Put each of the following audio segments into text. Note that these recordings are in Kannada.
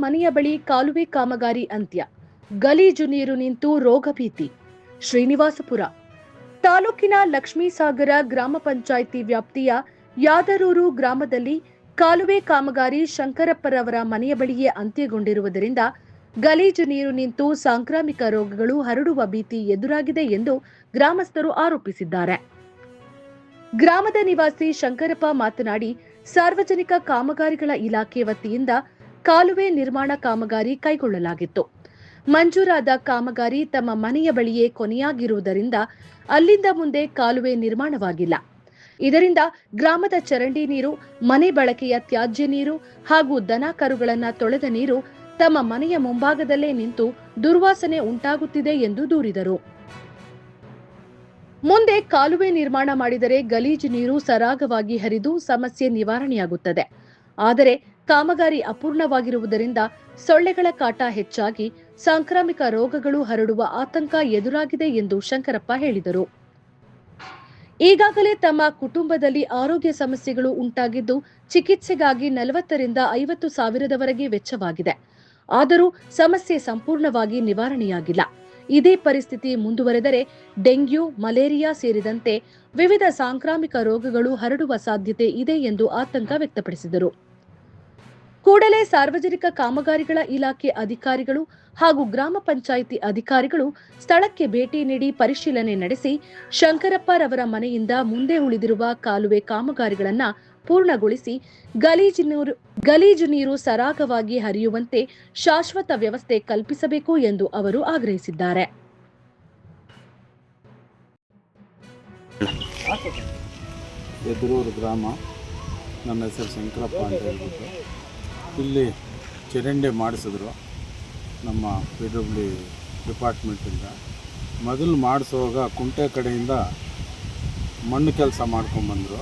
ಮನೆಯ ಬಳಿ ಕಾಲುವೆ ಕಾಮಗಾರಿ ಅಂತ್ಯ, ಗಲೀಜು ನೀರು ನಿಂತು ರೋಗ ಭೀತಿ. ಶ್ರೀನಿವಾಸಪುರ ತಾಲೂಕಿನ ಲಕ್ಷ್ಮೀಸಾಗರ ಗ್ರಾಮ ಪಂಚಾಯಿತಿ ವ್ಯಾಪ್ತಿಯ ಯಾದರೂರು ಗ್ರಾಮದಲ್ಲಿ ಕಾಲುವೆ ಕಾಮಗಾರಿ ಶಂಕರಪ್ಪರವರ ಮನೆಯ ಬಳಿಯೇ ಅಂತ್ಯಗೊಂಡಿರುವುದರಿಂದ ಗಲೀಜು ನೀರು ನಿಂತು ಸಾಂಕ್ರಾಮಿಕ ರೋಗಗಳು ಹರಡುವ ಭೀತಿ ಎದುರಾಗಿದೆ ಎಂದು ಗ್ರಾಮಸ್ಥರು ಆರೋಪಿಸಿದ್ದಾರೆ. ಗ್ರಾಮದ ನಿವಾಸಿ ಶಂಕರಪ್ಪ ಮಾತನಾಡಿ, ಸಾರ್ವಜನಿಕ ಕಾಮಗಾರಿಗಳ ಇಲಾಖೆ ವತಿಯಿಂದ ಕಾಲುವೆ ನಿರ್ಮಾಣ ಕಾಮಗಾರಿ ಕೈಗೊಳ್ಳಲಾಗಿತ್ತು. ಮಂಜೂರಾದ ಕಾಮಗಾರಿ ತಮ್ಮ ಮನೆಯ ಬಳಿಯೇ ಕೊನೆಯಾಗಿರುವುದರಿಂದ ಅಲ್ಲಿಂದ ಮುಂದೆ ಕಾಲುವೆ ನಿರ್ಮಾಣವಾಗಿಲ್ಲ. ಇದರಿಂದ ಗ್ರಾಮದ ಚರಂಡಿ ನೀರು, ಮನೆ ಬಳಕೆಯ ತ್ಯಾಜ್ಯ ನೀರು ಹಾಗೂ ದನ ಕರುಗಳನ್ನು ತೊಳೆದ ನೀರು ತಮ್ಮ ಮನೆಯ ಮುಂಭಾಗದಲ್ಲೇ ನಿಂತು ದುರ್ವಾಸನೆ ಉಂಟಾಗುತ್ತಿದೆ ಎಂದು ದೂರಿದರು. ಮುಂದೆ ಕಾಲುವೆ ನಿರ್ಮಾಣ ಮಾಡಿದರೆ ಗಲೀಜು ನೀರು ಸರಾಗವಾಗಿ ಹರಿದು ಸಮಸ್ಯೆ ನಿವಾರಣೆಯಾಗುತ್ತದೆ. ಆದರೆ ಕಾಮಗಾರಿ ಅಪೂರ್ಣವಾಗಿರುವುದರಿಂದ ಸೊಳ್ಳೆಗಳ ಕಾಟ ಹೆಚ್ಚಾಗಿ ಸಾಂಕ್ರಾಮಿಕ ರೋಗಗಳು ಹರಡುವ ಆತಂಕ ಎದುರಾಗಿದೆ ಎಂದು ಶಂಕರಪ್ಪ ಹೇಳಿದರು. ಈಗಾಗಲೇ ತಮ್ಮ ಕುಟುಂಬದಲ್ಲಿ ಆರೋಗ್ಯ ಸಮಸ್ಯೆಗಳು ಉಂಟಾಗಿದ್ದು ಚಿಕಿತ್ಸೆಗಾಗಿ 40 ರಿಂದ 50 ಸಾವಿರದವರೆಗೆ ವೆಚ್ಚವಾಗಿದೆ. ಆದರೂ ಸಮಸ್ಯೆ ಸಂಪೂರ್ಣವಾಗಿ ನಿವಾರಣೆಯಾಗಿಲ್ಲ. ಇದೇ ಪರಿಸ್ಥಿತಿ ಮುಂದುವರೆದರೆ ಡೆಂಗ್ಯೂ, ಮಲೇರಿಯಾ ಸೇರಿದಂತೆ ವಿವಿಧ ಸಾಂಕ್ರಾಮಿಕ ರೋಗಗಳು ಹರಡುವ ಸಾಧ್ಯತೆ ಇದೆ ಎಂದು ಆತಂಕ ವ್ಯಕ್ತಪಡಿಸಿದರು. ಕೂಡಲೇ ಸಾರ್ವಜನಿಕ ಕಾಮಗಾರಿಗಳ ಇಲಾಖೆ ಅಧಿಕಾರಿಗಳು ಹಾಗೂ ಗ್ರಾಮ ಪಂಚಾಯಿತಿ ಅಧಿಕಾರಿಗಳು ಸ್ಥಳಕ್ಕೆ ಭೇಟಿ ನೀಡಿ ಪರಿಶೀಲನೆ ನಡೆಸಿ ಶಂಕರಪ್ಪರವರ ಮನೆಯಿಂದ ಮುಂದೆ ಉಳಿದಿರುವ ಕಾಲುವೆ ಕಾಮಗಾರಿಗಳನ್ನು ಪೂರ್ಣಗೊಳಿಸಿ ಗಲೀಜು ನೀರು ಸರಾಗವಾಗಿ ಹರಿಯುವಂತೆ ಶಾಶ್ವತ ವ್ಯವಸ್ಥೆ ಕಲ್ಪಿಸಬೇಕು ಎಂದು ಅವರು ಆಗ್ರಹಿಸಿದ್ದಾರೆ. ಯದರೂರು ಗ್ರಾಮ, ನನ್ನ ಹೆಸರು ಶಂಕರಪ್ಪ ಅಂತ ಹೇಳ್ಬಿಟ್ಟು. ಇಲ್ಲಿ ಚರಂಡಿ ಮಾಡಿಸಿದ್ರು ನಮ್ಮ PW ಡಿಪಾರ್ಟ್ಮೆಂಟಿಂದ. ಮೊದಲು ಮಾಡಿಸುವಾಗ ಕುಂಟೆ ಕಡೆಯಿಂದ ಮಣ್ಣು ಕೆಲಸ ಮಾಡ್ಕೊಂಬಂದರು.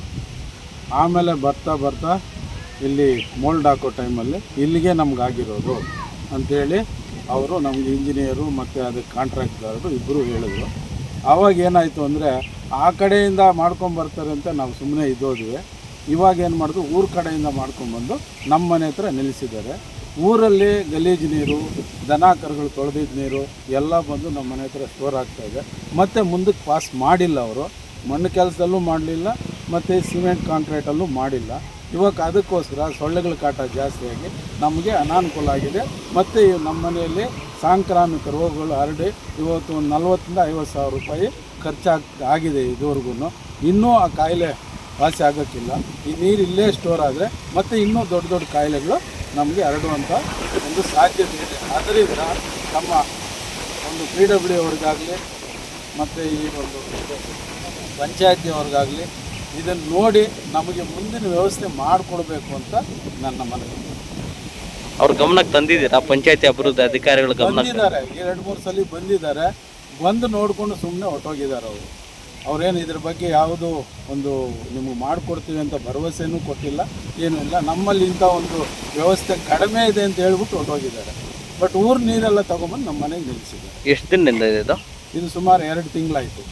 ಆಮೇಲೆ ಬರ್ತಾ ಬರ್ತಾ ಇಲ್ಲಿ ಮೋಲ್ಡ್ ಹಾಕೋ ಟೈಮಲ್ಲಿ ಇಲ್ಲಿಗೆ ನಮಗಾಗಿರೋದು ಅಂಥೇಳಿ ಅವರು ನಮಗೆ ಇಂಜಿನಿಯರು ಮತ್ತು ಅದಕ್ಕೆ ಕಾಂಟ್ರಾಕ್ಟ್ದಾರರು ಇಬ್ಬರು ಹೇಳಿದ್ರು. ಆವಾಗ ಏನಾಯಿತು ಅಂದರೆ ಆ ಕಡೆಯಿಂದ ಮಾಡ್ಕೊಂಬರ್ತಾರೆ ಅಂತ ನಾವು ಸುಮ್ಮನೆ ಇದ್ದೋದ್ವಿ. ಇವಾಗ ಏನು ಮಾಡಿದ್ರು, ಊರ ಕಡೆಯಿಂದ ಮಾಡ್ಕೊಂಬಂದು ನಮ್ಮ ಮನೆ ಹತ್ರ ನಿಲ್ಲಿಸಿದ್ದಾರೆ. ಊರಲ್ಲಿ ಗಲೀಜು ನೀರು, ದನ ಕರುಗಳು ತೊಳೆದಿದ್ದ ನೀರು ಎಲ್ಲ ಬಂದು ನಮ್ಮ ಮನೆ ಹತ್ರ ಸ್ಟೋರ್ ಆಗ್ತಾಯಿದೆ. ಮತ್ತು ಮುಂದಕ್ಕೆ ಪಾಸ್ ಮಾಡಿಲ್ಲ ಅವರು, ಮಣ್ಣು ಕೆಲಸದಲ್ಲೂ ಮಾಡಲಿಲ್ಲ ಮತ್ತು ಸಿಮೆಂಟ್ ಕಾಂಕ್ರೀಟಲ್ಲೂ ಮಾಡಿಲ್ಲ. ಇವಾಗ ಅದಕ್ಕೋಸ್ಕರ ಸೊಳ್ಳೆಗಳ ಕಾಟ ಜಾಸ್ತಿಯಾಗಿ ನಮಗೆ ಅನಾನುಕೂಲ ಆಗಿದೆ. ಮತ್ತು ನಮ್ಮ ಮನೆಯಲ್ಲಿ ಸಾಂಕ್ರಾಮಿಕ ರೋಗಗಳು ಹರಡಿ ಇವತ್ತು ಒಂದು 40 ರಿಂದ 50 ಸಾವಿರ ರೂಪಾಯಿ ಖರ್ಚಾಗಿದೆ ಇದುವರೆಗೂ. ಇನ್ನೂ ಆ ಕಾಯಿಲೆ ವಾಸಿ ಆಗೋಕ್ಕಿಲ್ಲ. ಈ ನೀರು ಇಲ್ಲೇ ಸ್ಟೋರ್ ಆದರೆ ಮತ್ತು ಇನ್ನೂ ದೊಡ್ಡ ದೊಡ್ಡ ಕಾಯಿಲೆಗಳು ನಮಗೆ ಹರಡುವಂಥ ಒಂದು ಸಾಧ್ಯತೆ ಇದೆ. ಆದ್ದರಿಂದ ನಮ್ಮ ಒಂದು PW ಅವ್ರಿಗಾಗಲಿ ಮತ್ತು ಈ ಒಂದು ಪಂಚಾಯತಿಯವ್ರಿಗಾಗಲಿ ಇದನ್ನು ನೋಡಿ ನಮಗೆ ಮುಂದಿನ ವ್ಯವಸ್ಥೆ ಮಾಡಿಕೊಡ್ಬೇಕು ಅಂತ ನನ್ನ ಮನವಿ. ಅವ್ರ ಗಮನಕ್ಕೆ ತಂದಿದ್ದೀರಾ? ಪಂಚಾಯತಿ ಅಭಿವೃದ್ಧಿ ಅಧಿಕಾರಿಗಳು ಬಂದಿದ್ದಾರೆ, 2-3 ಸಲ ಬಂದಿದ್ದಾರೆ. ಬಂದು ನೋಡಿಕೊಂಡು ಸುಮ್ಮನೆ ಹೊರಟೋಗಿದ್ದಾರೆ ಅವರು. ಅವರೇನು ಇದ್ರ ಬಗ್ಗೆ ಯಾವುದೋ ಒಂದು ನಿಮಗೆ ಮಾಡಿಕೊಡ್ತೀವಿ ಅಂತ ಭರವಸೆನೂ ಕೊಟ್ಟಿಲ್ಲ, ಏನೂ ಇಲ್ಲ. ನಮ್ಮಲ್ಲಿ ಇಂಥ ಒಂದು ವ್ಯವಸ್ಥೆ ಕಡಿಮೆ ಇದೆ ಅಂತ ಹೇಳ್ಬಿಟ್ಟು ಹೊರಟೋಗಿದ್ದಾರೆ. ಬಟ್ ಊರು ನೀರೆಲ್ಲ ತೊಗೊಂಬಂದು ನಮ್ಮ ಮನೆಗೆ ನಿಲ್ಲಿಸಿದ್ದಾರೆ. ಎಷ್ಟು ದಿನದಿಂದ ಇದೆ ಇದು? ಇದು ಸುಮಾರು 2 ತಿಂಗಳಾಯಿತು.